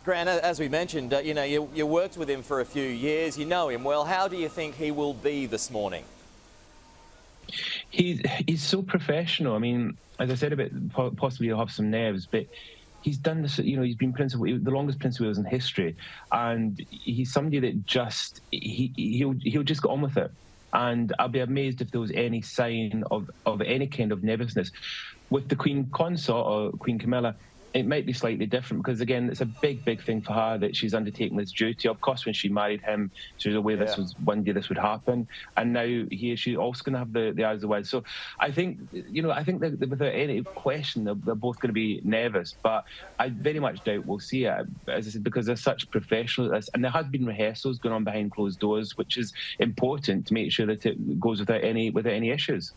Grant, as we mentioned, you know, you worked with him for a few years. You know him well. How do you think he will be this morning? He's so professional. I mean, as I said about possibly he'll have some nerves, but he's done this. You know, he's been the longest Prince of Wales in history, and he's somebody that just he'll just get on with it. And I'll be amazed if there was any sign of any kind of nervousness with the Queen Consort or Queen Camilla. It might be slightly different because, again, it's a big thing for her that she's undertaking this duty. Of course, when she married him, she was aware this was one day this would happen, and now she's also going to have the eyes of the world. So I think, you know, that without any question, they're both going to be nervous. But I very much doubt we'll see it, as I said, because they're such professionals, and there has been rehearsals going on behind closed doors, which is important to make sure that it goes without any issues.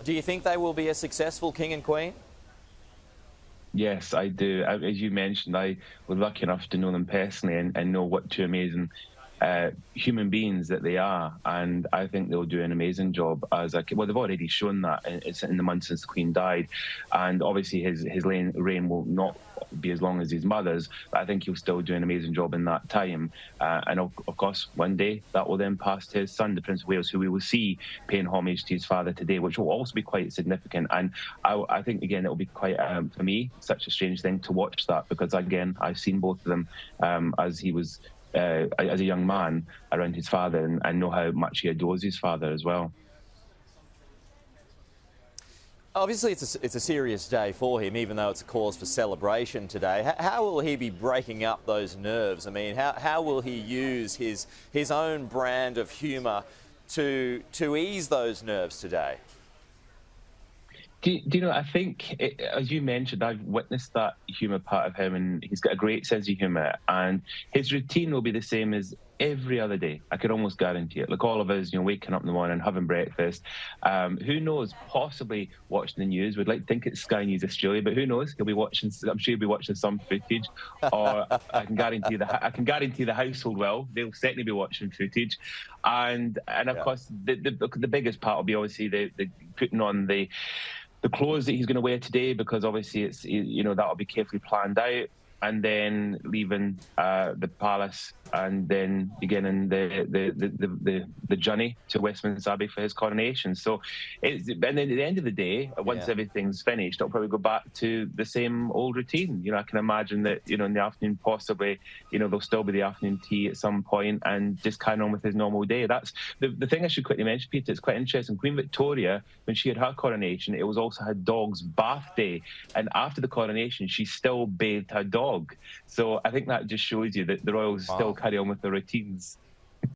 Do you think they will be a successful king and queen? Yes, I do. As you mentioned, I was lucky enough to know them personally and know what two amazing human beings that they are. And I think they'll do an amazing job as a... Well, they've already shown that in the months since the Queen died. And obviously his reign will not be as long as his mother's, but I think he'll still do an amazing job in that time. And of course, one day that will then pass to his son, the Prince of Wales, who we will see paying homage to his father today, which will also be quite significant. And I think, again, it will be quite, for me, such a strange thing to watch that, because, again, I've seen both of them as he was... as a young man around his father, and know how much he adores his father as well. Obviously, it's a serious day for him, even though it's a cause for celebration today. How will he be breaking up those nerves? I mean, how will he use his own brand of humour to ease those nerves today? Do you know, I think, as you mentioned, I've witnessed that humour part of him, and he's got a great sense of humour, and his routine will be the same as every other day. I could almost guarantee it. Like all of us, you know, waking up in the morning, having breakfast. Who knows, possibly watching the news. We'd like to think it's Sky News Australia, but who knows? He'll be watching, I'm sure he'll be watching some footage, or I can guarantee the household will. They'll certainly be watching footage. And of course, the biggest part will be obviously the putting on the clothes that he's going to wear today, because obviously it's, you know, that'll be carefully planned out, and then leaving the palace, and then beginning the journey to Westminster Abbey for his coronation. So, and then at the end of the day, once everything's finished, it'll probably go back to the same old routine. You know, I can imagine that, you know, in the afternoon, possibly, you know, there'll still be the afternoon tea at some point, and just carry on with his normal day. That's the thing I should quickly mention, Peter. It's quite interesting. Queen Victoria, when she had her coronation, it was also her dog's bath day, and after the coronation, she still bathed her dog. So I think that just shows you that the royals still carry on with their routines.